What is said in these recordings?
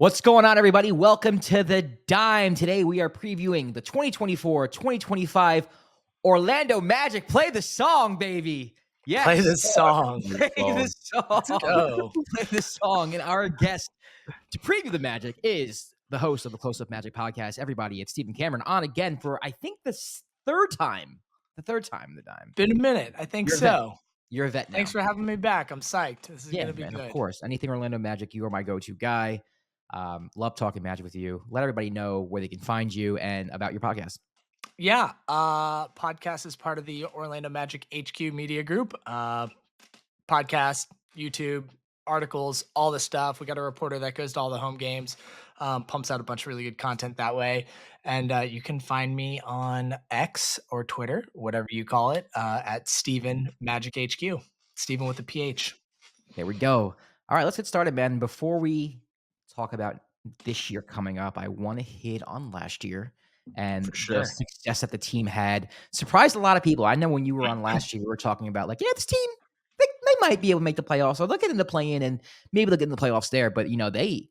What's going on, everybody? Welcome to The Dime. Today we are previewing the 2024-2025 Orlando Magic. Play the song, baby. Yes. Play the song. Play the song. Let's go. Play the song. And our guest to preview the Magic is the host of the Close Up Magic podcast. Everybody, it's Stephen Cameron on again for, I think, the third time in The Dime. Been a minute. I think You're so. You're a vet now. Thanks for having me back. I'm psyched. This is going to be man, good. Of course. Anything Orlando Magic, you are my go-to guy. Love talking Magic with you. Let everybody know where they can find you and about your podcast. Yeah. Podcast is part of the Orlando Magic HQ Media Group. Podcast, YouTube, articles, all the stuff. We got a reporter that goes to all the home games, pumps out a bunch of really good content that way. And you can find me on X or Twitter, whatever you call it, at Stephen Magic HQ. Stephen with a PH. There we go. All right, let's get started, man. Before we talk about this year coming up, I want to hit on last year and the success that the team had. Surprised a lot of people. I know when you were on last year, we were talking about like, this team, they might be able to make the playoffs, or they'll get in the play-in and maybe they'll get in the playoffs there. But, they,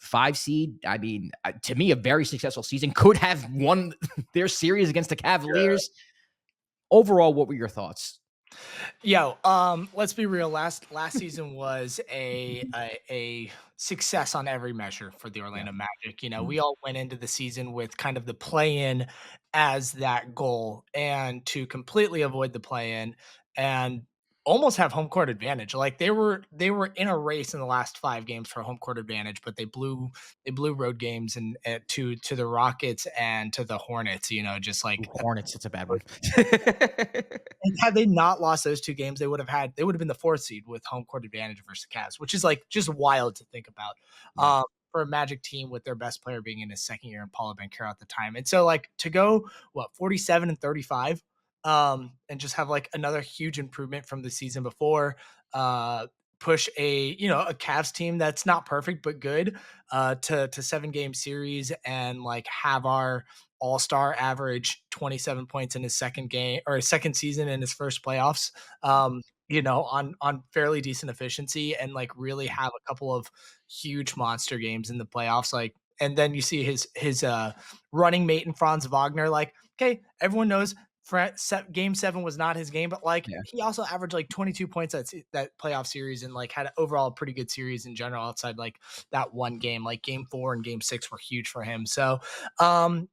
5 seed, I mean, to me, a very successful season, could have won their series against the Cavaliers. Yeah. Overall, what were your thoughts? Let's be real. Last season was a success on every measure for the Orlando Magic. We all went into the season with kind of the play-in as that goal, and to completely avoid the play-in and almost have home court advantage. Like they were in a race in the last 5 games for home court advantage, but they blew road games and to the Rockets and to the Hornets. Just like Hornets, it's a bad one. And had they not lost those 2 games, they would have been the 4th seed with home court advantage versus the Cavs, which is like just wild to think about. Yeah. For a Magic team with their best player being in his second year and Paolo Banchero at the time. And so like to go 47-35 and just have like another huge improvement from the season before, push a Cavs team that's not perfect but good to 7-game series, and like have our all-star average 27 points in his second season in his first playoffs, on fairly decent efficiency, and like really have a couple of huge monster games in the playoffs. Like, and then you see his running mate in Franz Wagner. Like, okay, everyone knows Game 7 was not his game, but he also averaged like 22 points that playoff series, and like had overall a pretty good series in general outside like that one game. Like Game 4 and Game 6 were huge for him. So I'm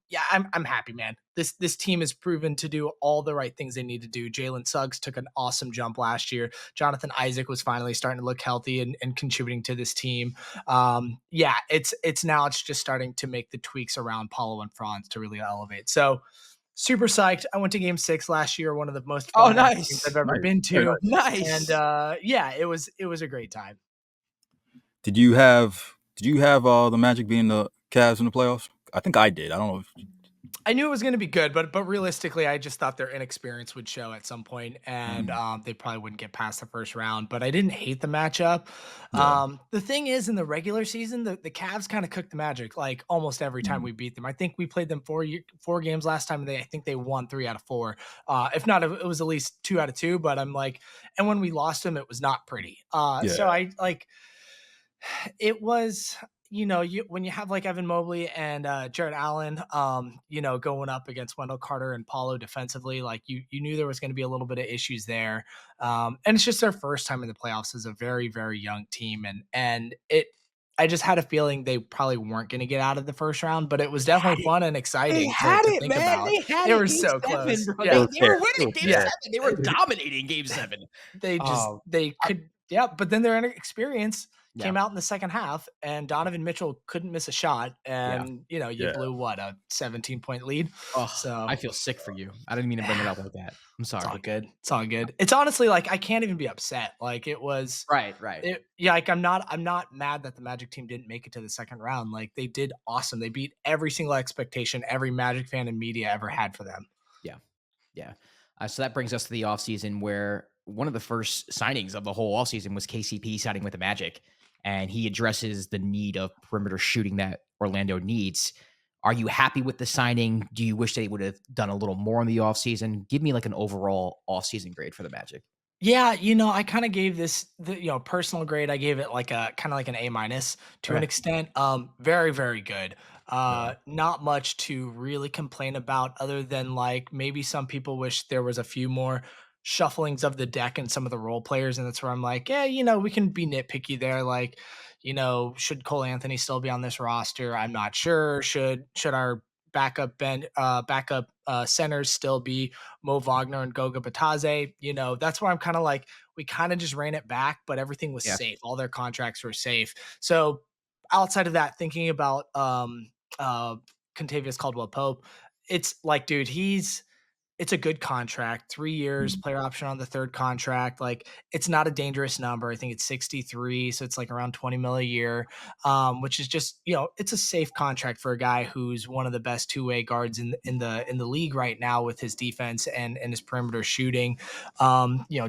happy, man. This team has proven to do all the right things they need to do. Jalen Suggs took an awesome jump last year. Jonathan Isaac was finally starting to look healthy and contributing to this team. It's just starting to make the tweaks around Paolo and Franz to really elevate. So super psyched. I went to Game 6 last year, one of the most fun games I've ever been to. Nice. And it was a great time. Did you have the Magic being the Cavs in the playoffs? I think I did. I don't know if I knew it was going to be good, but realistically, I just thought their inexperience would show at some point, and they probably wouldn't get past the first round. But I didn't hate the matchup. Yeah. The thing is, in the regular season, the Cavs kind of cooked the Magic like almost every time we beat them. I think we played them 4 games last time, and I think they won 3 out of 4. If not, it was at least 2 out of 2. But I'm like, and when we lost them, it was not pretty. So I like it was. When you have like Evan Mobley and Jarrett Allen, going up against Wendell Carter and Paolo defensively, like you knew there was going to be a little bit of issues there. And it's just their first time in the playoffs as a very, very young team. And I just had a feeling they probably weren't going to get out of the first round, but it was definitely fun and exciting. They were so close. Bro. Yeah. They were winning Game 7. They were dominating Game 7. But then their inexperience came out in the second half, and Donovan Mitchell couldn't miss a shot, and you blew a 17-point lead. Oh, so I feel sick for you. I didn't mean to bring it up like that. I'm sorry. It's all good. It's honestly like I can't even be upset. Like it was right. Like I'm not mad that the Magic team didn't make it to the second round. Like they did awesome. They beat every single expectation every Magic fan and media ever had for them. Yeah. So that brings us to the offseason, where one of the first signings of the whole offseason was KCP signing with the Magic. And he addresses the need of perimeter shooting that Orlando needs. Are you happy with the signing? Do you wish they would have done a little more in the offseason? Give me like an overall offseason grade for the Magic. Yeah, I kind of gave this the personal grade. I gave it like a kind of like an A- to an Okay. extent. Very, very good. Yeah. Not much to really complain about other than like maybe some people wish there was a few more shufflings of the deck and some of the role players, and that's where I'm like, yeah, we can be nitpicky there. Like, should Cole Anthony still be on this roster? I'm not sure. Should our backup centers still be Mo Wagner and Goga Batadze? That's where I'm kind of like, we kind of just ran it back, but everything was Yeah. safe. All their contracts were safe. So outside of that, thinking about uh Kentavious Caldwell Pope, it's like, dude, it's a good contract, 3 years, Mm. player option on the third contract. Like, it's not a dangerous number. I think it's 63, so it's like around 20 mil a year, which is just, it's a safe contract for a guy who's one of the best two-way guards in the league right now with his defense and his perimeter shooting.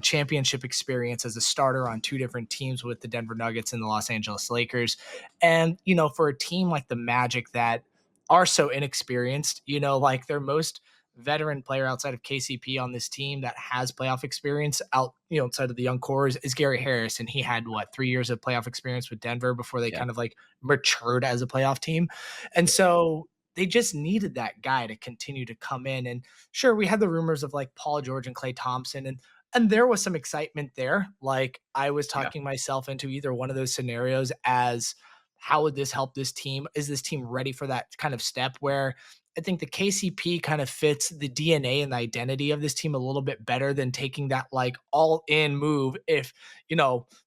Championship experience as a starter on two different teams with the Denver Nuggets and the Los Angeles Lakers. And, for a team like the Magic that are so inexperienced, like their most veteran player outside of KCP on this team that has playoff experience outside of the young cores is Gary Harris. And he had 3 years of playoff experience with Denver before they Yeah. kind of like matured as a playoff team. And so they just needed that guy to continue to come in. And sure, we had the rumors of like Paul George and Klay Thompson, and there was some excitement there. Like, I was Yeah. talking myself into either one of those scenarios as how would this help this team? Is this team ready for that kind of step where I think the KCP kind of fits the DNA and the identity of this team a little bit better than taking that like all in move if,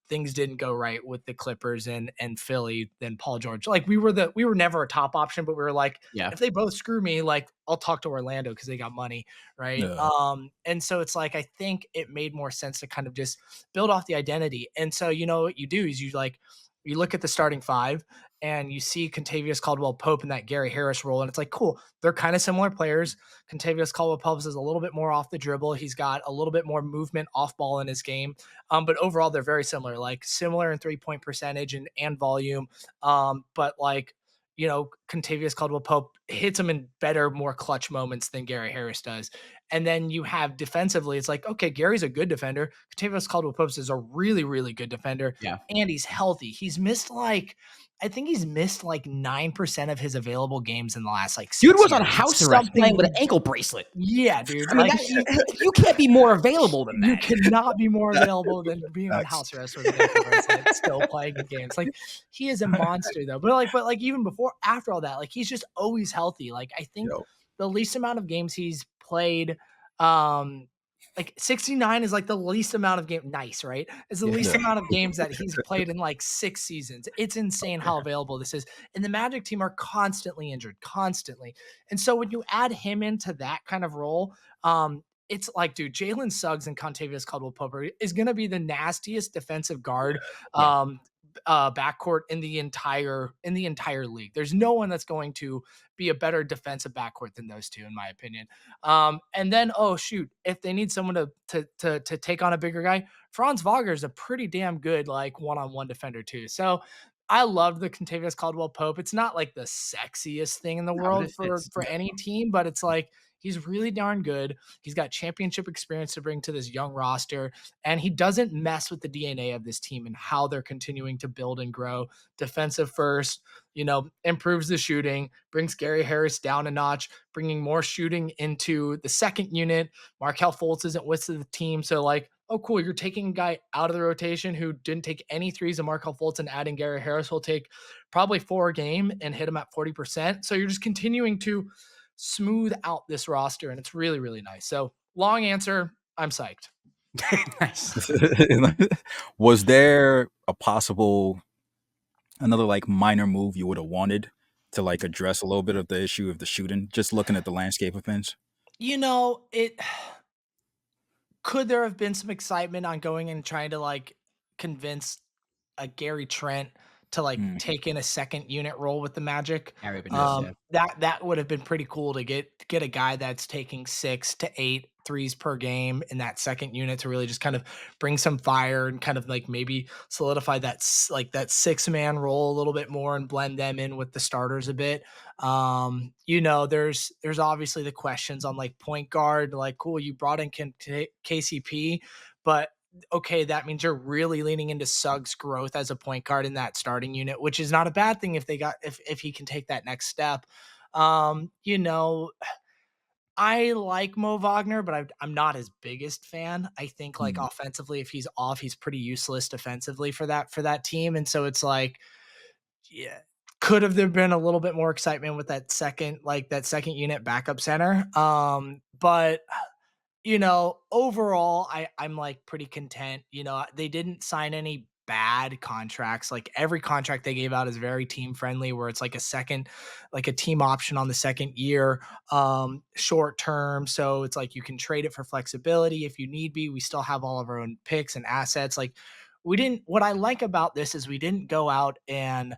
things didn't go right with the Clippers and Philly than Paul George. Like, we were never a top option, but we were like, Yeah. if they both screw me, like, I'll talk to Orlando because they got money, right? Yeah. And so it's like, I think it made more sense to kind of just build off the identity. And so what you do is you look at the starting five and you see Kentavious Caldwell-Pope in that Gary Harris role, and it's like, cool, they're kind of similar players. Kentavious Caldwell-Pope is a little bit more off the dribble. He's got a little bit more movement off ball in his game. But overall, they're very similar, like similar in 3-point percentage and volume. But like, Kentavious Caldwell-Pope hits him in better, more clutch moments than Gary Harris does. And then you have defensively, it's like, okay, Gary's a good defender. Kentavious Caldwell-Pope is a really, really good defender, Yeah. and he's healthy. I think he's missed like 9% of his available games in the last like Dude 6 was on years. house It's arrest playing something with an ankle bracelet. yeah, dude. I mean, Like, that you can't be more available than you that. cannot be more available than being on Facts. house arrest with an ankle bracelet, still playing games. Like, he is a monster though. But like even before, after all that, like, he's just always healthy. Like, I think Yo. the least amount of games he's played, um, like 69 is like the least amount of game. Nice, right? It's the Yeah. least Yeah. amount of games that he's played in like 6 seasons. It's insane how available this is. And the Magic team are constantly injured, constantly. And so when you add him into that kind of role, it's like, dude, Jalen Suggs and Kentavious Caldwell-Pope is going to be the nastiest defensive guard Yeah. backcourt in the entire league. There's no one that's going to be a better defensive backcourt than those two, in my opinion. And then, oh shoot, if they need someone to take on a bigger guy, Franz Wagner is a pretty damn good like one-on-one defender too. So I love the Kentavious Caldwell-Pope. It's not like the sexiest thing in the No, but world it for fits. for any team, but it's like, he's really darn good. He's got championship experience to bring to this young roster, and he doesn't mess with the DNA of this team and how they're continuing to build and grow. Defensive first, improves the shooting, brings Gary Harris down a notch, bringing more shooting into the second unit. Markelle Fultz isn't with the team, so like, oh cool, you're taking a guy out of the rotation who didn't take any threes of Markelle Fultz and adding Gary Harris will take probably 4 a game and hit him at 40%. So you're just continuing to smooth out this roster, and it's really, really nice. So long answer, I'm psyched. Nice. Was there a possible another like minor move you would have wanted to like address a little bit of the issue of the shooting? Just looking at the landscape of things. It could there have been some excitement on going and trying to like convince a Gary Trent to like Mm, take in a second unit role with the Magic. That would've been nice, yeah. That would have been pretty cool to get a guy that's taking 6 to 8 threes per game in that second unit to really just kind of bring some fire and kind of like maybe solidify that 6-man role a little bit more and blend them in with the starters a bit. There's obviously the questions on like point guard, like, cool, you brought in KCP, but okay, that means you're really leaning into Suggs' growth as a point guard in that starting unit, which is not a bad thing if he can take that next step. You know, I like Mo Wagner, but I'm not his biggest fan. I think like Mm, offensively, if he's off, he's pretty useless defensively for that team. And so it's like, yeah, could have there been a little bit more excitement with that second unit backup center. But overall, I'm like pretty content. They didn't sign any bad contracts. Like every contract they gave out is very team friendly, where it's like a team option on the second year, short term. So it's like you can trade it for flexibility if you need be. We still have all of our own picks and assets. Like what I like about this is we didn't go out and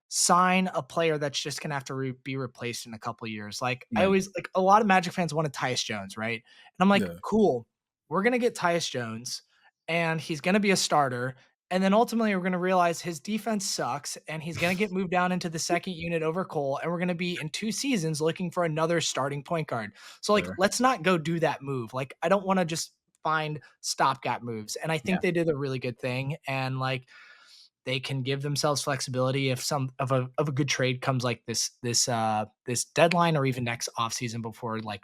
sign a player that's just gonna have to be replaced in a couple years. Like I right. always like a lot of Magic fans wanted Tyus Jones, right? And I'm like, Yeah. cool, we're gonna get Tyus Jones, and he's gonna be a starter. And then ultimately, we're gonna realize his defense sucks, and he's gonna get moved down into the second unit over Cole, and we're gonna be in 2 seasons looking for another starting point guard. So like, Fair. let's not go do that move. Like, I don't want to just find stopgap moves. And I Yeah. think they did a really good thing. And like they can give themselves flexibility if some of a good trade comes like this deadline or even next offseason before like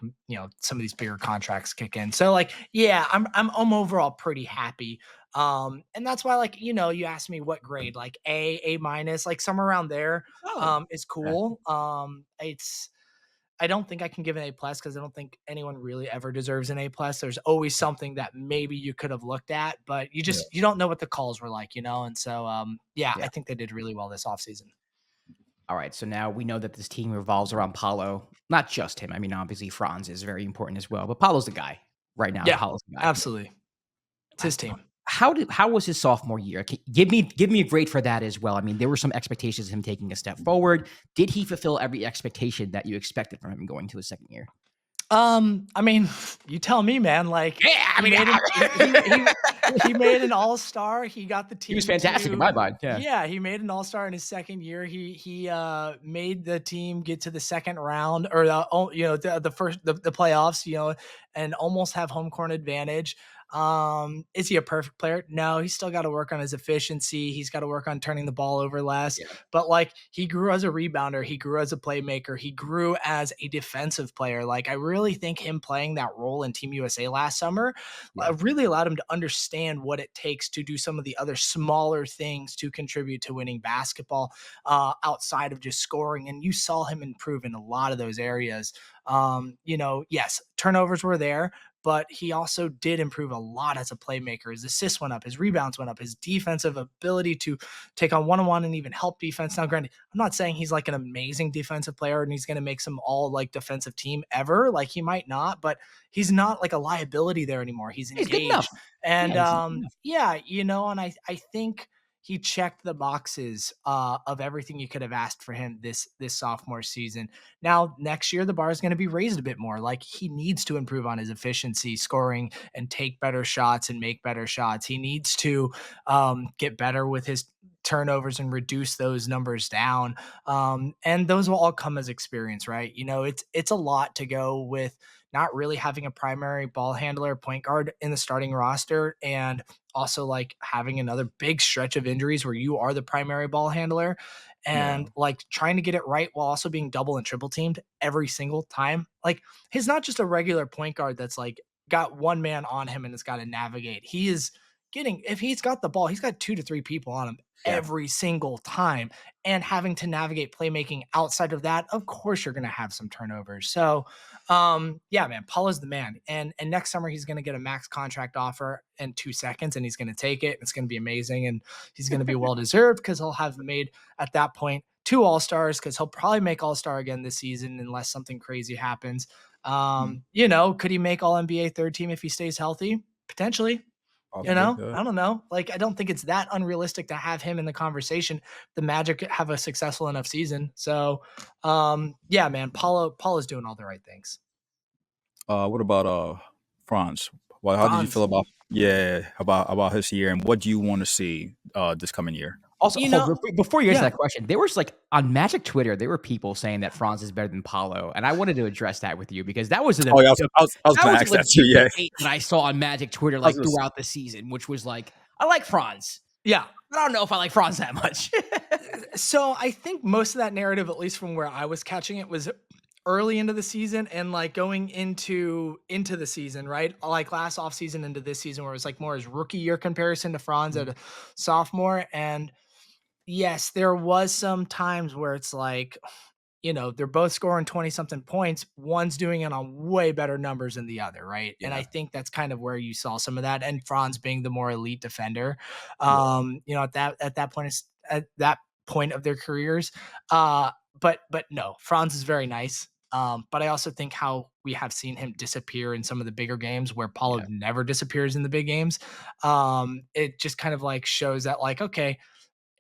some of these bigger contracts kick in. So like yeah, I'm overall pretty happy. And that's why like you asked me what grade, like A minus, like somewhere around there Solid. is Yeah. cool. I don't think I can give an A plus because I don't think anyone really ever deserves an A plus. There's always something that maybe you could have looked at, but Yeah. you don't know what the calls were like, And so yeah, Yeah. I think they did really well this offseason. All right, so now we know that this team revolves around Paulo. Not just him. I mean, obviously Franz is very important as well, but Paulo's the guy right now. Yeah, Paulo's the guy. absolutely. It's his team. How was his sophomore year? Give me a grade for that as well. I mean, there were some expectations of him taking a step forward. Did he fulfill every expectation that you expected from him going to his second year? I mean, you tell me, man. Like Yeah, I he mean, made an he made an all-star. He got the he was team fantastic in to my mind. Yeah, yeah, he made an all-star in his second year. He made the team get to the second round or the first the playoffs, and almost have home court advantage. Is he a perfect player? No, he's still got to work on his efficiency. He's got to work on turning the ball over less. yeah, But like he grew as a rebounder, he grew as a playmaker, he grew as a defensive player. Like I really think him playing that role in Team USA last summer yeah, really allowed him to understand what it takes to do some of the other smaller things to contribute to winning basketball outside of just scoring. And you saw him improve in a lot of those areas. Yes, turnovers were there, but he also did improve a lot as a playmaker. His assists went up, his rebounds went up, his defensive ability to take on one-on-one and even help defense. Now, granted, I'm not saying he's like an amazing defensive player and he's going to make some all like defensive team ever. Like he might not, but he's not like a liability there anymore. He's he's good enough. engaged. And Yeah, he's good enough. yeah, and I think he checked the boxes of everything you could have asked for him this sophomore season. Now, next year, the bar is going to be raised a bit more. Like he needs to improve on his efficiency, scoring, and take better shots and make better shots. He needs to get better with his turnovers and reduce those numbers down. And those will all come as experience, right? It's a lot to go with not really having a primary ball handler, point guard in the starting roster, and also like having another big stretch of injuries where you are the primary ball handler Yeah. and like trying to get it right while also being double and triple teamed every single time. Like he's not just a regular point guard that's like got one man on him and has got to navigate. He is getting, if he's got the ball, he's got 2 to 3 people on him Yeah. every single time, and having to navigate playmaking outside of that. Of course you're going to have some turnovers. So yeah, man, Paul is the man. And next summer he's going to get a max contract offer in 2 seconds and he's going to take it. It's going to be amazing. And he's going to be well deserved because he'll have made at that point 2 All-Stars, because he'll probably make All-Star again this season unless something crazy happens. Mm, Could he make All NBA third team if he stays healthy? Potentially. possibly. Yeah. I don't know. Like, I don't think it's that unrealistic to have him in the conversation. The Magic have a successful enough season. So, yeah, man, Paulo's doing all the right things. What about Franz? Well, how did you Franz. feel about about his year, and what do you want to see this coming year? Also, You hold know, before you answer yeah. that question, there was like on Magic Twitter, there were people saying that Franz is better than Paolo, and I wanted to address that with you because that was Oh yeah, I was that gonna was a ask that too. legit Yeah, debate that I saw on Magic Twitter I was like gonna throughout the season, which was like, I like Franz. Yeah. I don't know if I like Franz that much. So I think most of that narrative, at least from where I was catching it, was early into the season and like going into the season, right? Like last offseason into this season, where it was like more his rookie year comparison to Franz at a sophomore. And yes, there was some times where it's like, they're both scoring 20 something points. One's doing it on way better numbers than the other, right? And I yeah, think that's kind of where you saw some of that. And Franz being the more elite defender, yeah, at that point of their careers. Uh, but no, Franz is very nice. But I also think how we have seen him disappear in some of the bigger games where Paulo Yeah. never disappears in the big games. It just kind of like shows that like, okay,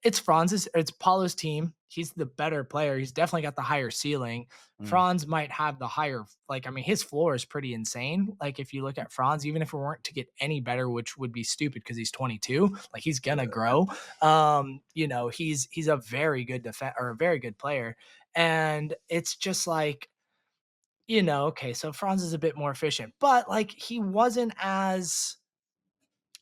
it's Paulo's team. He's the better player. He's definitely got the higher ceiling. Mm. Franz might have the higher, like, I mean, his floor is pretty insane. Like, if you look at Franz, even if it weren't to get any better, which would be stupid because he's 22, like he's gonna grow. He's a very good or a very good player. And it's just like, okay, so Franz is a bit more efficient, but like he wasn't as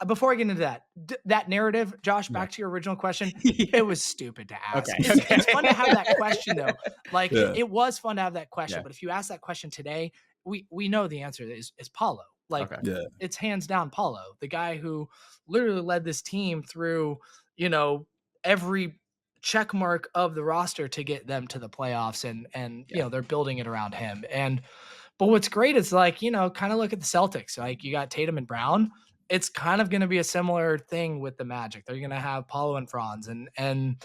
before I get into that narrative, Josh, Yeah. back to your original question, Yeah. it was stupid to ask. Okay. It's fun to have that question though. Like yeah, it was fun to have that question, Yeah. but if you ask that question today, we know the answer is Paulo. Like Okay. yeah, it's hands down Paulo, the guy who literally led this team through, you know, every check mark of the roster to get them to the playoffs and Yeah. they're building it around him. And but what's great is like, kind of look at the Celtics. Like you got Tatum and Brown. It's kind of going to be a similar thing with the Magic. They're going to have Paulo and Franz, and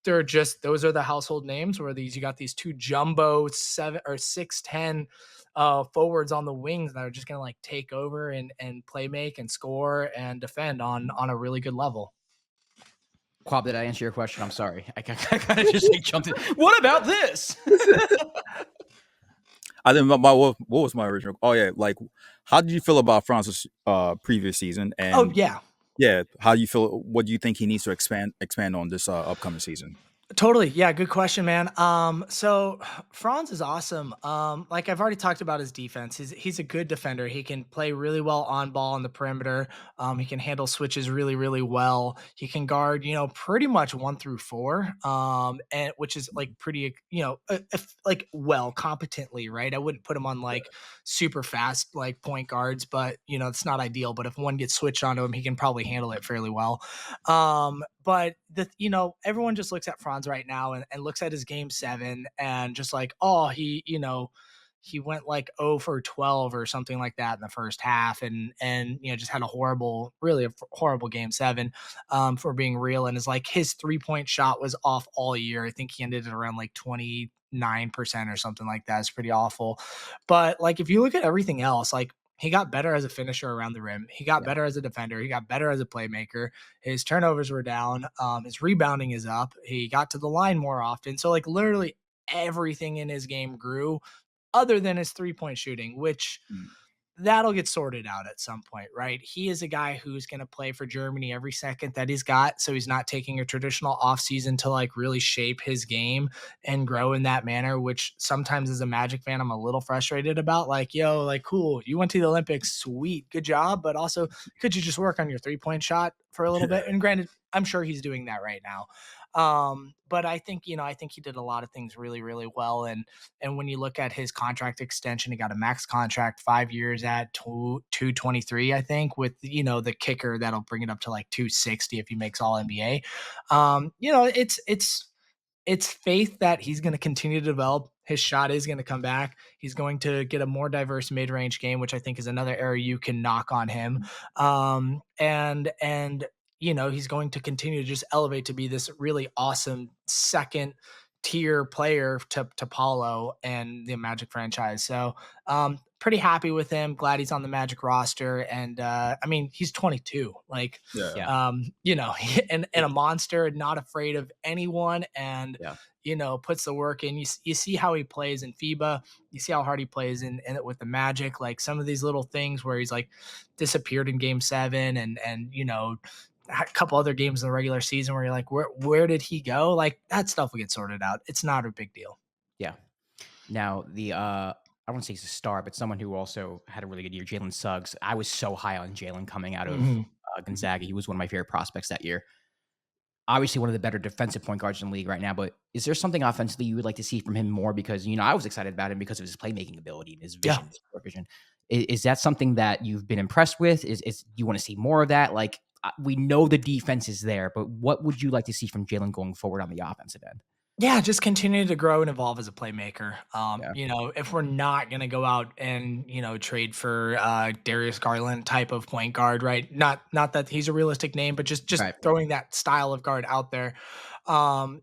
they're just those are the household names. Where you got these two jumbo 7 or 6'10" forwards on the wings that are just going to like take over and play make and score and defend on a really good level. Kwab, did I answer your question? I'm sorry. I kind of just like jumped in. What about this? I didn't. What was my original? Oh yeah, like how did you feel about Franz's previous season? Oh And yeah, yeah, how do you feel? What do you think he needs to expand on this upcoming season? totally. Yeah, good question, man. So Franz is awesome. Like I've already talked about his defense. He's a good defender. He can play really well on ball on the perimeter. He can handle switches really, really well. He can guard, pretty much 1 through 4. And which is like pretty, like well competently, right? I wouldn't put him on like super fast like point guards, but it's not ideal. But if one gets switched onto him, he can probably handle it fairly well. But everyone just looks at Franz right now and looks at his game 7 and just like, oh, he went like 0 for 12 or something like that in the first half and just had really a horrible game 7 for being real. And is like his 3-point shot was off all year. I think he ended at around like 29% or something like that. It's pretty awful. But like if you look at everything else, like he got better as a finisher around the rim. He got Yeah. better as a defender. He got better as a playmaker. His turnovers were down. His rebounding is up. He got to the line more often. So like literally everything in his game grew other than his 3-point shooting, which Mm. that'll get sorted out at some point, right? He is a guy who's going to play for Germany every second that he's got. So he's not taking a traditional offseason to like really shape his game and grow in that manner, which sometimes as a Magic fan, I'm a little frustrated about. Like, yo, like, cool, you went to the Olympics, sweet, good job. But also, could you just work on your 3-point shot for a little bit? And granted, I'm sure he's doing that right now. But I think he did a lot of things really, really well. And when you look at his contract extension, he got a max contract, 5 years at 223, I think, with the kicker that'll bring it up to like 260 if he makes all NBA. It's faith that he's going to continue to develop. His shot is going to come back. He's going to get a more diverse mid-range game, which I think is another area you can knock on him. And he's going to continue to just elevate to be this really awesome second tier player to Paulo and the Magic franchise. So pretty happy with him. Glad he's on the Magic roster. And I mean, he's 22. Like, Yeah, and a monster, not afraid of anyone, and Yeah. puts the work in. You see how he plays in FIBA. You see how hard he plays in it with the Magic. Like some of these little things where he's like disappeared in Game 7 and a couple other games in the regular season where you're like, where did he go? Like that stuff will get sorted out. It's not a big deal. Yeah. Now I wouldn't say he's a star, but someone who also had a really good year, Jalen Suggs. I was so high on Jalen coming out of Mhm. Gonzaga. He was one of my favorite prospects that year. Obviously, one of the better defensive point guards in the league right now. But is there something offensively you would like to see from him more? Because I was excited about him because of his playmaking ability and his Yeah. vision, his court vision. Is that something that you've been impressed with? Is do you want to see more of that? Like we know the defense is there, but what would you like to see from Jalen going forward on the offensive end? Yeah, just continue to grow and evolve as a playmaker. Yeah, If we're not gonna go out and, trade for Darius Garland type of point guard, right? Not that he's a realistic name, but just right. throwing that style of guard out there.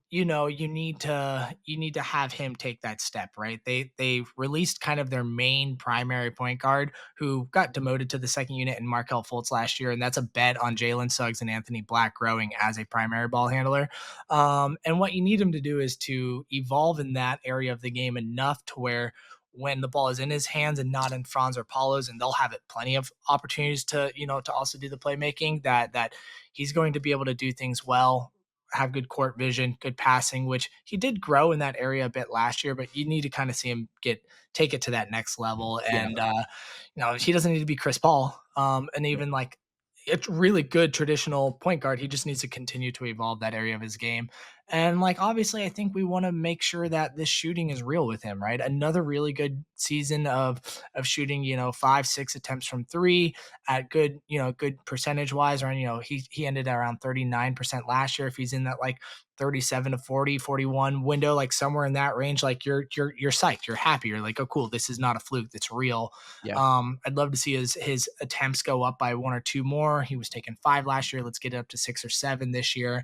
You need to have him take that step, right? They released kind of their main primary point guard who got demoted to the second unit in Markel Fultz last year, and that's a bet on Jalen Suggs and Anthony Black growing as a primary ball handler. And what you need him to do is to evolve in that area of the game enough to where when the ball is in his hands and not in Franz or Paulo's, and they'll have it plenty of opportunities to also do the playmaking, that he's going to be able to do things well, have good court vision, good passing, which he did grow in that area a bit last year, but you need to kind of see him take it to that next level. Yeah, And he doesn't need to be Chris Paul. And even like it's really good traditional point guard. He just needs to continue to evolve that area of his game. And like obviously I think we want to make sure that this shooting is real with him, right? Another really good season of shooting, 5, 6 attempts from three at good percentage wise, or he ended at around 39% last year. If he's in that like 37 to 40, 41 window, like somewhere in that range, like you're psyched, you're happy, you're like, oh cool, this is not a fluke, it's real. yeah, I'd love to see his attempts go up by one or two more. He was taking 5 last year. Let's get it up to 6 or 7 this year.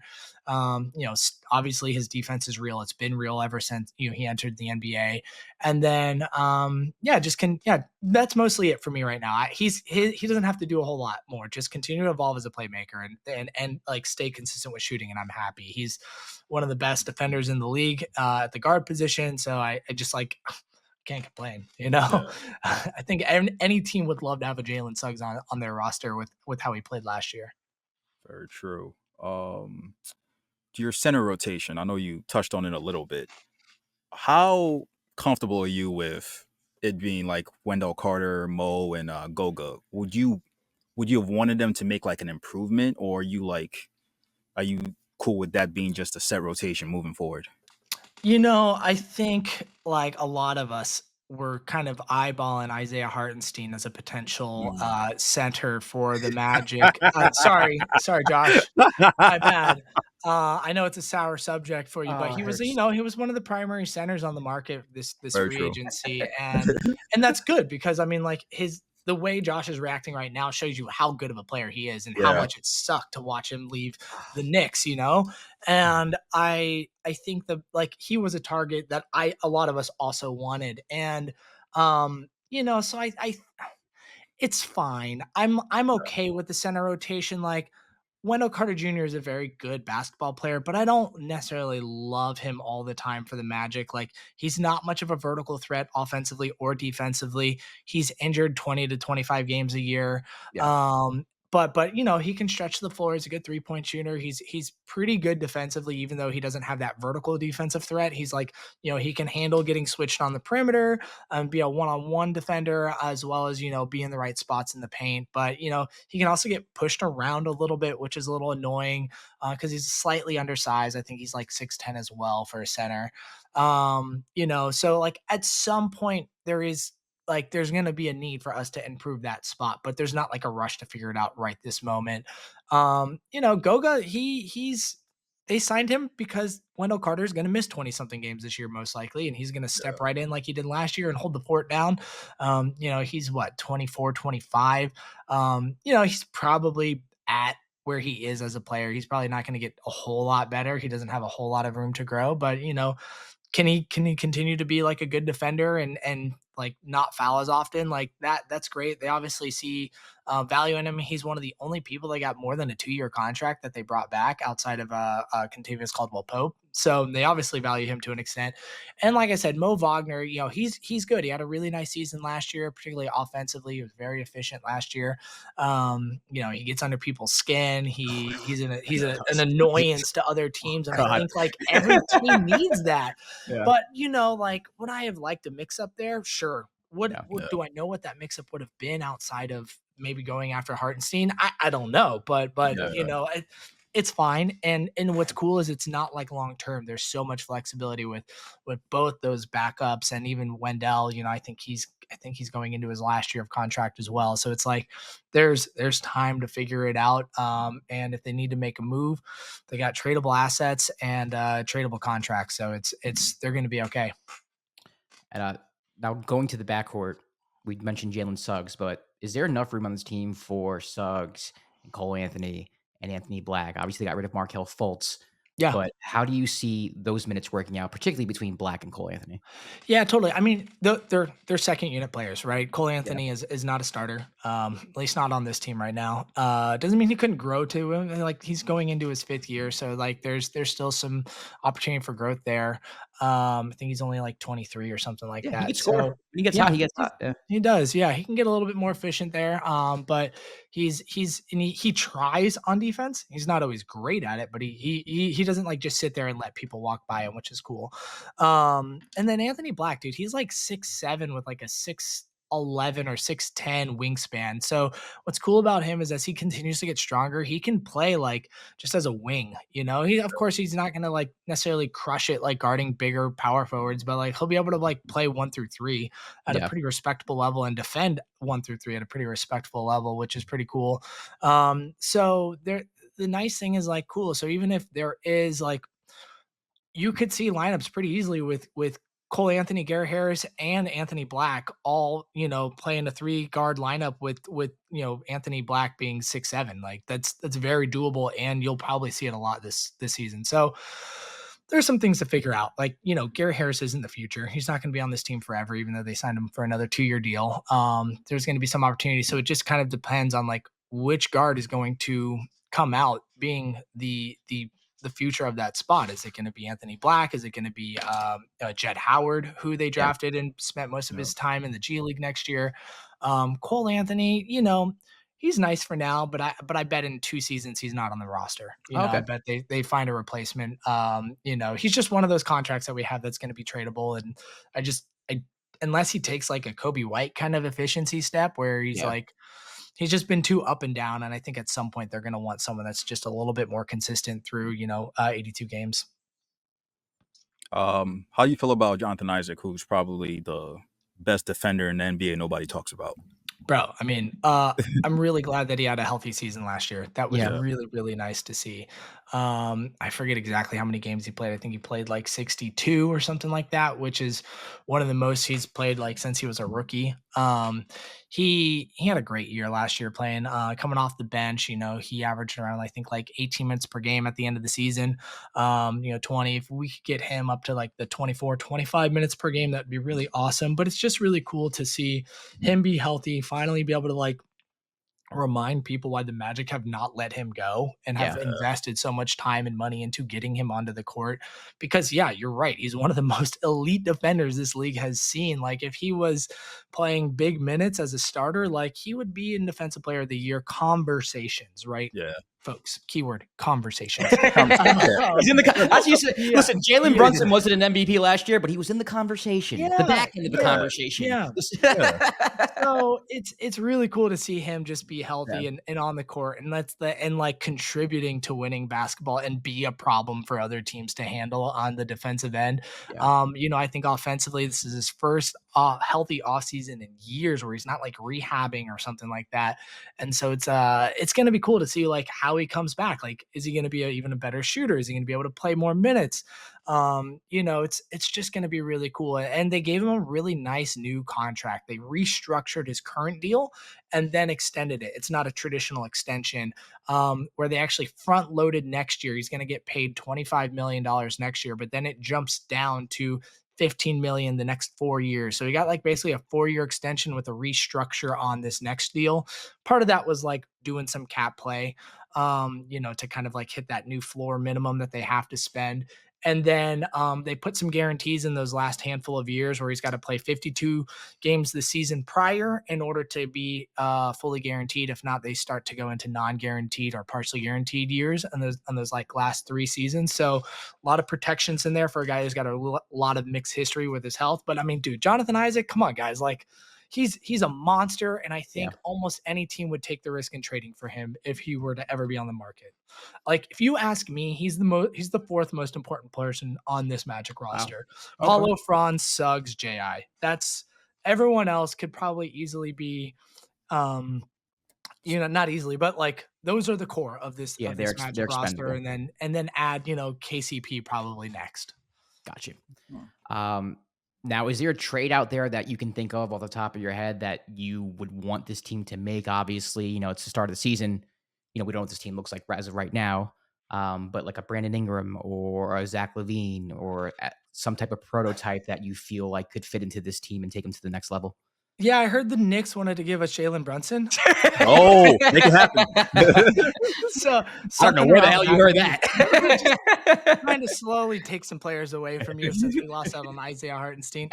Obviously his defense is real. It's been real ever since he entered the NBA. And then that's mostly it for me right now. He doesn't have to do a whole lot more. Just continue to evolve as a playmaker and like stay consistent with shooting. And I'm happy. He's one of the best defenders in the league at the guard position. So I just like can't complain. Yeah. I think any team would love to have a Jalen Suggs on their roster with how he played last year. Very true. To your center rotation, I know you touched on it a little bit. How comfortable are you with it being like Wendell Carter, Mo, and Goga? Would you have wanted them to make like an improvement, or are you cool with that being just a set rotation moving forward? I think like a lot of us were kind of eyeballing Isaiah Hartenstein as a potential Mm. center for the Magic. Sorry, Josh. My bad. I know it's a sour subject for you, but oh, it he was, hurts. he was one of the primary centers on the market this Very free true. agency, and that's good because I mean, like the way Josh is reacting right now shows you how good of a player he is and how Yeah. much it sucked to watch him leave the Knicks. And I think that like he was a target that a lot of us also wanted, and so I it's fine. I'm okay with the center rotation. Like Wendell Carter Jr. is a very good basketball player, but I don't necessarily love him all the time for the Magic. Like he's not much of a vertical threat offensively or defensively. He's injured 20 to 25 games a year. Yeah, But he can stretch the floor. He's a good 3-point shooter. He's pretty good defensively, even though he doesn't have that vertical defensive threat. He's like, he can handle getting switched on the perimeter, be a one-on-one defender, as well as, be in the right spots in the paint. But, he can also get pushed around a little bit, which is a little annoying because he's slightly undersized. I think he's like 6'10" as well for a center. So like at some point there's going to be a need for us to improve that spot, but there's not like a rush to figure it out right this moment. Goga, they signed him because Wendell Carter is going to miss 20 something games this year, most likely. And he's going to step right in like he did last year and hold the fort down. He's what, 24, 25. He's probably at where he is as a player. He's probably not going to get a whole lot better. He doesn't have a whole lot of room to grow, but can he continue to be like a good defender and like not foul as often, like that's great. They obviously see value in him. He's one of the only people that got more than a 2-year contract that they brought back outside of Kentavious Caldwell-Pope. So they obviously value him to an extent. And like I said, Mo Wagner, he's good. He had a really nice season last year, particularly offensively. He was very efficient last year. He gets under people's skin. An annoyance to other teams, and I think like every team needs that. Yeah. But like, would I have liked a mix up there? Sure. Do I know what that mix up would have been outside of maybe going after Hartenstein? I don't know, but it's fine. And what's cool is it's not like long term. There's so much flexibility with both those backups, and even Wendell. I think he's going into his last year of contract as well. So it's like there's time to figure it out. And if they need to make a move, they got tradable assets and tradable contracts. So they're going to be okay. And now going to the backcourt, we mentioned Jalen Suggs, but is there enough room on this team for Suggs and Cole Anthony and Anthony Black? Obviously, got rid of Markelle Fultz. Yeah. But how do you see those minutes working out, particularly between Black and Cole Anthony? Yeah, totally. I mean, they're second unit players, right? Cole Anthony is not a starter, at least not on this team right now. Doesn't mean he couldn't grow to him. Like, he's going into his 5th year, so like there's still some opportunity for growth there. I think he's only like 23 or something like that. He can score. When he gets hot, he gets hot. Yeah. He does. Yeah, he can get a little bit more efficient there. But he tries on defense. He's not always great at it, but he doesn't like just sit there and let people walk by him, which is cool. And then Anthony Black, dude, he's like 6'7" with like a 6'11" or 6'10" wingspan. So what's cool about him is as he continues to get stronger, he can play like just as a wing. Of course he's not gonna like necessarily crush it like guarding bigger power forwards, but like he'll be able to like play 1 through 3 at a pretty respectable level and defend 1 through 3 at a pretty respectable level, which is pretty cool. So the nice thing is like, cool. So even if there is like, you could see lineups pretty easily with Cole Anthony, Garrett Harris, and Anthony Black all, playing a 3-guard lineup with Anthony Black being 6'7". Like that's very doable, and you'll probably see it a lot this season. So there's some things to figure out. Like, Garrett Harris isn't the future. He's not going to be on this team forever, even though they signed him for another 2-year deal. There's going to be some opportunity. So it just kind of depends on like which guard is going to come out being the future of that spot. Is it going to be Anthony Black? Is it going to be Jett Howard, who they drafted and spent most of his time in the G League next year? Cole Anthony, he's nice for now, but I bet in 2 seasons he's not on the roster. I bet they find a replacement. He's just one of those contracts that we have that's going to be tradable, and unless he takes like a Kobe White kind of efficiency step where he's like, he's just been too up and down. And I think at some point they're going to want someone that's just a little bit more consistent through, 82 games. How do you feel about Jonathan Isaac, who's probably the best defender in the NBA nobody talks about? Bro, I mean, I'm really glad that he had a healthy season last year. That was really, really nice to see. I forget exactly how many games he played. I think he played like 62 or something like that, which is one of the most he's played like since he was a rookie. He had a great year last year playing, coming off the bench. He averaged around, I think, like 18 minutes per game at the end of the season. 20. If we could get him up to like the 24, 25 minutes per game, that'd be really awesome. But it's just really cool to see him be healthy, finally be able to like remind people why the Magic have not let him go and have invested so much time and money into getting him onto the court. Because you're right, he's one of the most elite defenders this league has seen. Like, if he was playing big minutes as a starter, like, he would be in Defensive Player of the Year conversations, right? Yeah. Folks, keyword conversations. He's in the as you said. Listen, Jalen Brunson wasn't an MVP last year, but he was in the conversation, the back end of the conversation. So it's really cool to see him just be healthy and on the court, and like contributing to winning basketball and be a problem for other teams to handle on the defensive end. I think offensively, this is his first healthy offseason in years where he's not like rehabbing or something like that. And so it's going to be cool to see like how he comes back. Like, is he going to be even a better shooter? Is he going to be able to play more minutes? It's just going to be really cool. And they gave him a really nice new contract. They restructured his current deal and then extended it. It's not a traditional extension where they actually front loaded next year. He's going to get paid $25 million next year, but then it jumps down to $15 million the next 4 years. So he got like basically a 4-year extension with a restructure on this next deal. Part of that was like doing some cap play, to kind of like hit that new floor minimum that they have to spend. And then they put some guarantees in those last handful of years where he's got to play 52 games the season prior in order to be fully guaranteed. If not, they start to go into non-guaranteed or partially guaranteed years and those like last 3 seasons. So a lot of protections in there for a guy who's got a lot of mixed history with his health. But I mean, dude, Jonathan Isaac, come on, guys, like he's a monster, and I think almost any team would take the risk in trading for him if he were to ever be on the market. Like, if you ask me, he's the fourth most important person on this Magic roster. Wow. Paulo, Franz, Suggs, Ji. That's everyone else could probably easily be, not easily, but like those are the core of this Magic roster, and then add KCP probably next. Got you. Now, is there a trade out there that you can think of off the top of your head that you would want this team to make? Obviously, it's the start of the season. We don't know what this team looks like as of right now. But like a Brandon Ingram or a Zach LaVine or some type of prototype that you feel like could fit into this team and take them to the next level. Yeah, I heard the Knicks wanted to give us Jalen Brunson. Oh, make it happen. So I don't know where the hell you heard that. Trying to slowly take some players away from you since we lost out on Isaiah Hartenstein.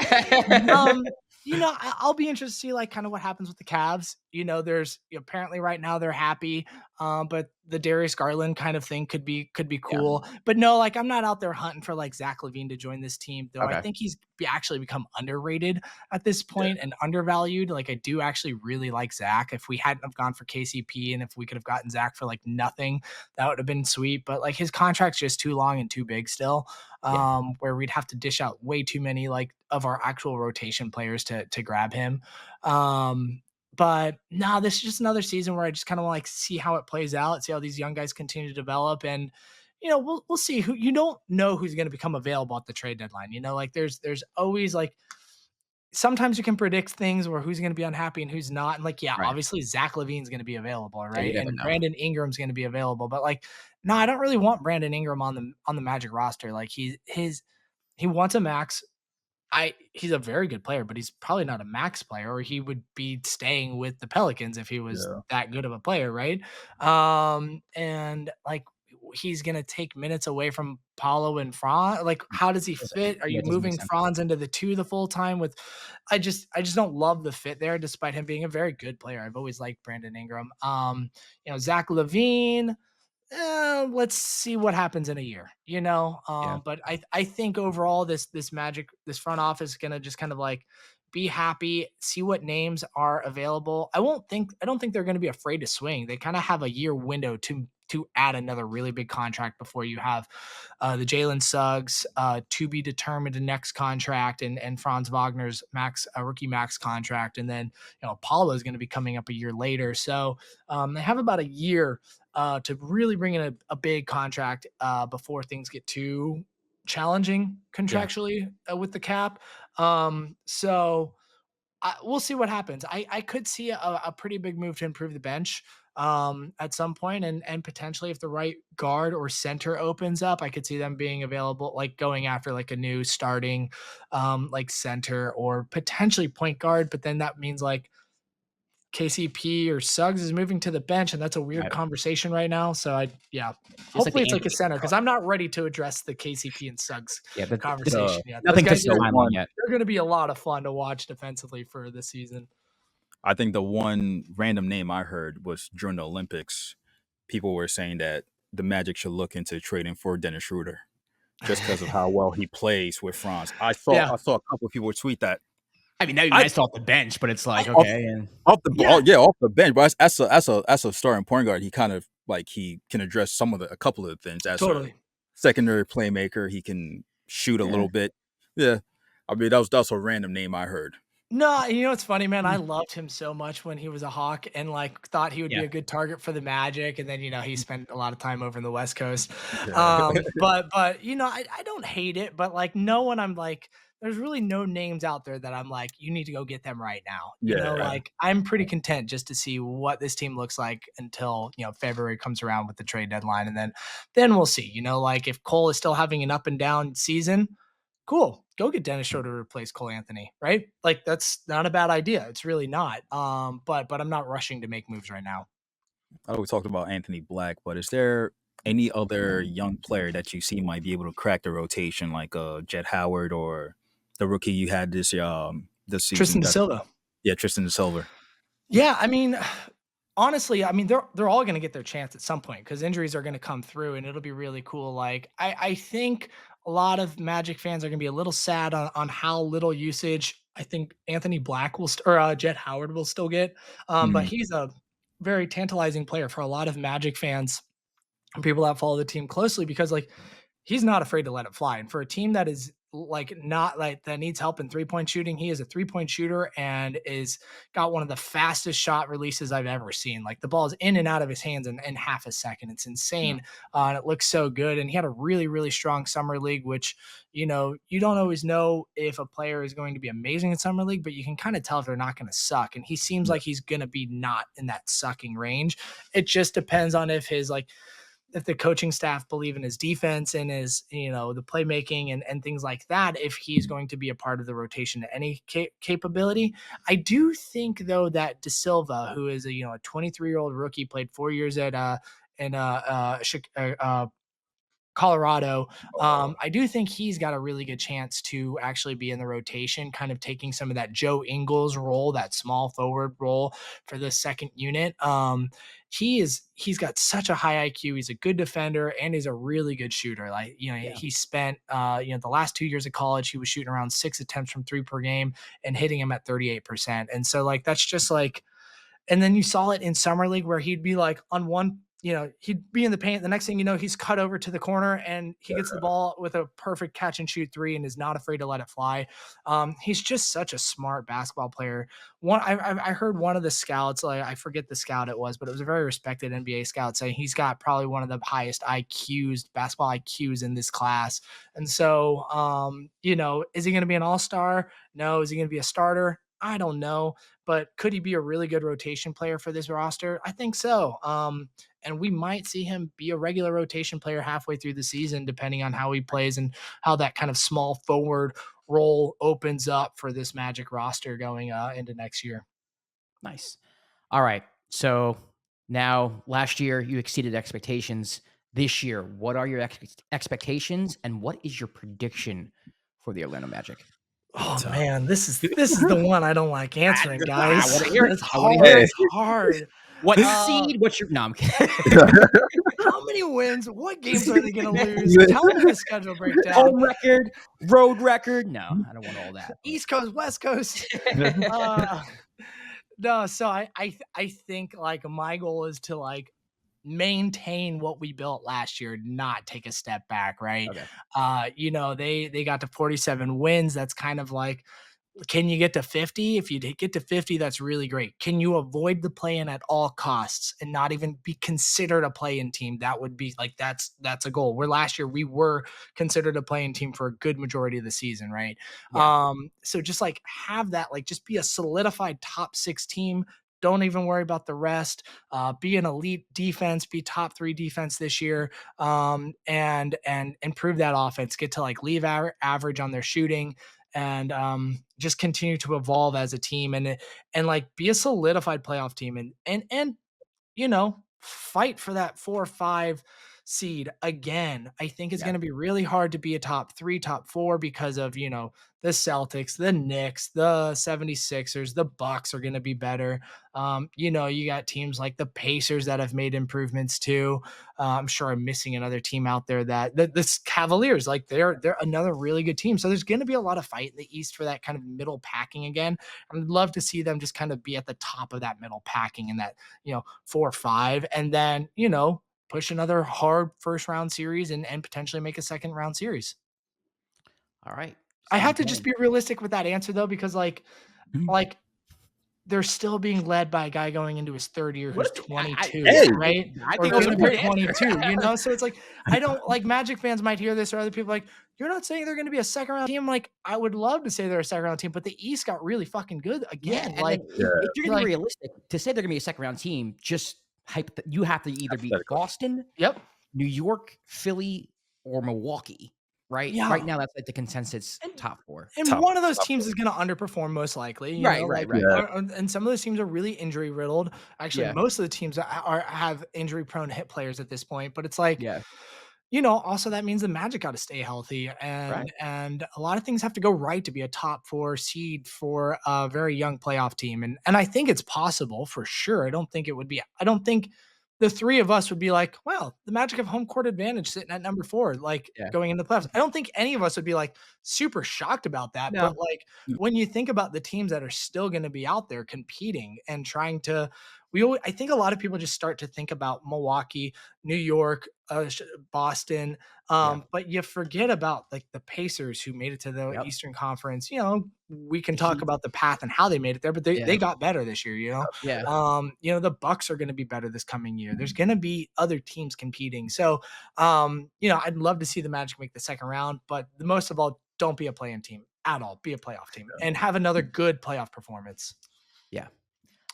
I'll be interested to see like kind of what happens with the Cavs. There's apparently right now they're happy, but the Darius Garland kind of thing could be cool. Yeah. But no, like I'm not out there hunting for like Zach LaVine to join this team, though. Okay. I think he's actually become underrated at this point and undervalued. Like I do actually really like Zach. If we hadn't have gone for KCP and if we could have gotten Zach for like nothing, that would have been sweet. But like his contract's just too long and too big still. Where we'd have to dish out way too many like of our actual rotation players to grab him. But no, this is just another season where I just kind of like see how it plays out, see how these young guys continue to develop, and we'll see who. You don't know who's going to become available at the trade deadline. Like there's always like sometimes you can predict things where who's going to be unhappy and who's not. And like, obviously Zach LaVine's going to be available, right? And Brandon Ingram's going to be available. But like, no, I don't really want Brandon Ingram on the Magic roster. Like he wants a max. He's a very good player, but he's probably not a max player, or he would be staying with the Pelicans if he was that good of a player, right? And like he's gonna take minutes away from Paolo and Franz. Like, how does he fit? Are you moving Franz into the 2 the full time? I just don't love the fit there, despite him being a very good player. I've always liked Brandon Ingram. Zach LaVine. Let's see what happens in a year, but I think overall this Magic, this front office is going to just kind of like be happy, see what names are available. I don't think they're going to be afraid to swing. They kind of have a year window to add another really big contract before you have the Jalen Suggs to be determined next contract and Franz Wagner's rookie max contract. And then, Paulo is going to be coming up a year later. So they have about a year to really bring in a big contract before things get too challenging contractually with the cap. So we'll see what happens. I could see a pretty big move to improve the bench at some point, and potentially if the right guard or center opens up, I could see them being available, like going after like a new starting like center or potentially point guard. But then that means like KCP or Suggs is moving to the bench, and that's a weird conversation right now. So hopefully it's like a center, because I'm not ready to address the KCP and Suggs conversation yet. Nothing to say on yet. They're going to be a lot of fun to watch defensively for this season. I think the one random name I heard was during the Olympics. People were saying that the Magic should look into trading for Dennis Schroeder just because of how well he plays with Franz. I saw a couple of people tweet that. I mean, that'd be nice off the bench, but it's like, okay. Off the bench. But as a starting point guard, he kind of like he can address a couple of things. As a secondary playmaker, he can shoot a little bit. Yeah. I mean, that was a random name I heard. No, it's funny, man. I loved him so much when he was a Hawk and like thought he would be a good target for the Magic. And then, he spent a lot of time over in the West Coast. But I don't hate it, but like no one I'm like, there's really no names out there that I'm like, you need to go get them right now. Like I'm pretty content just to see what this team looks like until, February comes around with the trade deadline. And then we'll see, like if Cole is still having an up and down season, cool. Go get Dennis Schroeder to replace Cole Anthony, right? Like that's not a bad idea. It's really not. But I'm not rushing to make moves right now. I know we talked about Anthony Black, but is there any other young player that you see might be able to crack the rotation, like Jet Howard or the rookie you had this season? Tristan Da Silva. Yeah, Tristan Da Silva. Yeah, I mean, honestly, I mean, they're all gonna get their chance at some point because injuries are gonna come through, and it'll be really cool. Like, I think a lot of Magic fans are gonna be a little sad on how little usage I think Anthony Black will or Jet Howard will still get. But Mhm. he's a very tantalizing player for a lot of Magic fans and people that follow the team closely because like he's not afraid to let it fly. And for a team that is like not like that needs help in 3-point shooting, he is a 3-point shooter and is got one of the fastest shot releases I've ever seen. Like the ball is in and out of his hands in half a second. It's insane. And it looks so good. And he had a really, really strong summer league, which, you know, you don't always know if a player is going to be amazing in summer league, but you can kind of tell if they're not going to suck. And he seems like he's going to be not in that sucking range. It just depends on if his like, if the coaching staff believe in his defense and his, you know, the playmaking and things like that, if he's going to be a part of the rotation to any capability. I do think though that Da Silva, who is a, you know, a 23-year-old rookie, played 4 years at Colorado. I do think he's got a really good chance to actually be in the rotation, kind of taking some of that Joe Ingles role, that small forward role for the second unit. He's got such a high IQ. He's a good defender and he's a really good shooter. Like, you know, he spent you know, the last 2 years of college, he was shooting around 6 attempts from 3 per game and hitting him at 38%. And so like that's just like, and then you saw it in summer league where he'd be like on one, you know, he'd be in the paint. The next thing you know, he's cut over to the corner and he gets the ball with a perfect catch and shoot three and is not afraid to let it fly. He's just such a smart basketball player. I heard one of the scouts, like I forget the scout it was, but it was a very respected NBA scout saying he's got probably one of the highest basketball IQs in this class. And so, you know, is he going to be an all-star? No. Is he going to be a starter? I don't know, but could he be a really good rotation player for this roster? I think so. And we might see him be a regular rotation player halfway through the season, depending on how he plays and how that kind of small forward role opens up for this Magic roster going into next year. Nice. All right. So now last year you exceeded expectations. This year, what are your expectations and what is your prediction for the Orlando Magic? Oh man, this is the one I don't like answering, guys. I want to hear it. It's hard. It's hard. What seed? What's your? No, I'm kidding. How many wins? What games are they going to lose? Tell me the schedule breakdown. Home record, road record. No, I don't want all that. East Coast, West Coast. No, so I think like my goal is to like maintain what we built last year, not take a step back, right? Okay. You know, they got to 47 wins. That's kind of like, can you get to 50? If you get to 50, that's really great. Can you avoid the play-in at all costs and not even be considered a play-in team? That would be like, that's a goal. Where last year we were considered a play-in team for a good majority of the season, right? Yeah. So just like have that, like just be a solidified top 6 team. Don't even worry about the rest. Be an elite defense, be top 3 defense this year, and improve that offense. Get to like leave average on their shooting, and just continue to evolve as a team, and like be a solidified playoff team, and you know, fight for that 4 or 5 seed again. I think it's going to be really hard to be a top 3, top 4 because of, you know, the Celtics, the Knicks, the 76ers, the Bucks are going to be better. You know, you got teams like the Pacers that have made improvements too. I'm sure I'm missing another team out there that the Cavaliers, like they're another really good team. So there's going to be a lot of fight in the East for that kind of middle packing again. I'd love to see them just kind of be at the top of that middle packing in that, you know, 4 or 5, and then, you know, push another hard first round series and potentially make a second round series. All right. I have to just be realistic with that answer though, because like they're still being led by a guy going into his 3rd year who's 22, right? I Or think going to be 22, you know? So it's like, I don't like Magic fans might hear this or other people like, you're not saying they're going to be a second round team. Like, I would love to say they're a second round team, but the East got really fucking good again. Yeah, like, if you're going to be realistic, to say they're going to be a second round team, just you have to either beat Boston, New York, Philly, or Milwaukee. right? Yeah. Right now, that's like the consensus top 4. And one of those teams is going to underperform most likely. You know, Right. and some of those teams are really injury riddled. Actually, most of the teams have injury prone hit players at this point. But it's like, also that means the Magic got to stay healthy, and a lot of things have to go right to be a top 4 seed for a very young playoff team. And I think it's possible for sure. I don't think the 3 of us would be like, well, the Magic have home court advantage sitting at number 4, like going into the playoffs. I don't think any of us would be like super shocked about that. No. But like when you think about the teams that are still going to be out there competing and trying to, I think a lot of people just start to think about Milwaukee, New York, Boston, but you forget about like the Pacers who made it to the Eastern Conference. You know, we can talk about the path and how they made it there, but they got better this year. You know, the Bucks are going to be better this coming year. There's going to be other teams competing. So, I'd love to see the Magic make the second round, but most of all, don't be a play-in team at all. Be a playoff team and have another good playoff performance. Yeah.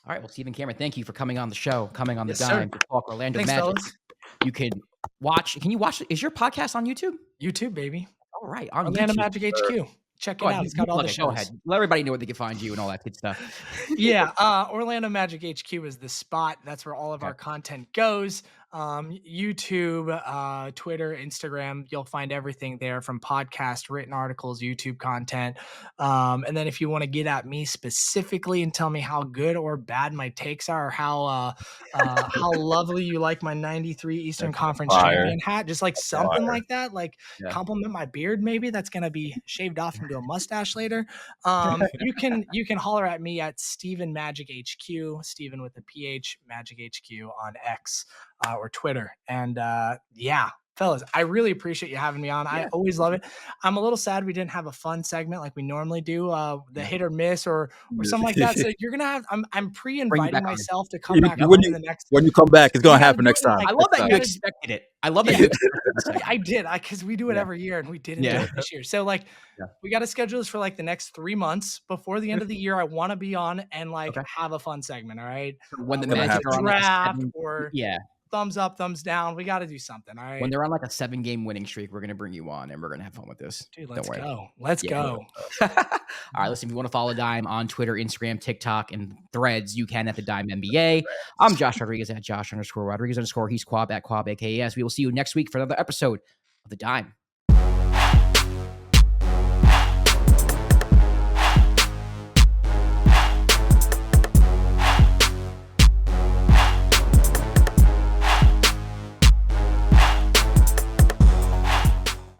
All right. Well, Stephen Cameron, thank you for coming on the show, coming on the Yes, dime sir. to talk Orlando Thanks, Magic. fellas. You can you watch, is your podcast on YouTube? YouTube, baby. All right. On Orlando YouTube. Magic HQ. Check it out. It's got all the shows. Go ahead. Let everybody know where they can find you and all that good stuff. Orlando Magic HQ is the spot. That's where all of our content goes. YouTube, Twitter, Instagram, you'll find everything there from podcast, written articles, YouTube content. And then if you want to get at me specifically and tell me how good or bad my takes are, or how lovely you like my 93 Eastern Conference champion hat, just like something like that, like compliment my beard, maybe that's going to be shaved off into a mustache later. You can holler at me at Stephen Magic HQ, Stephen with a PH, Magic HQ on X. Or Twitter. And fellas, I really appreciate you having me on. I always love it. I'm a little sad we didn't have a fun segment like we normally do, the hit or miss or something like that. So you're gonna have. I'm pre-inviting myself to come back on in the next. When you come back, it's gonna happen next time. I love that you expected it. I love that you expected it. I did, because we do it every year, and we didn't do it this year. So we got to schedule this for like the next 3 months before the end of the year. I want to be on and have a fun segment. All right, when the Magic are on draft or thumbs up, thumbs down. We got to do something. All right. When they're on like a 7-game winning streak, we're going to bring you on and we're going to have fun with this. Dude, let's go. Let's go. All right. Listen, if you want to follow Dime on Twitter, Instagram, TikTok, and Threads, you can at the Dime NBA. I'm Josh Rodriguez at Josh_Rodriguez_. He's Kwab at Kwab, AKS. We will see you next week for another episode of the Dime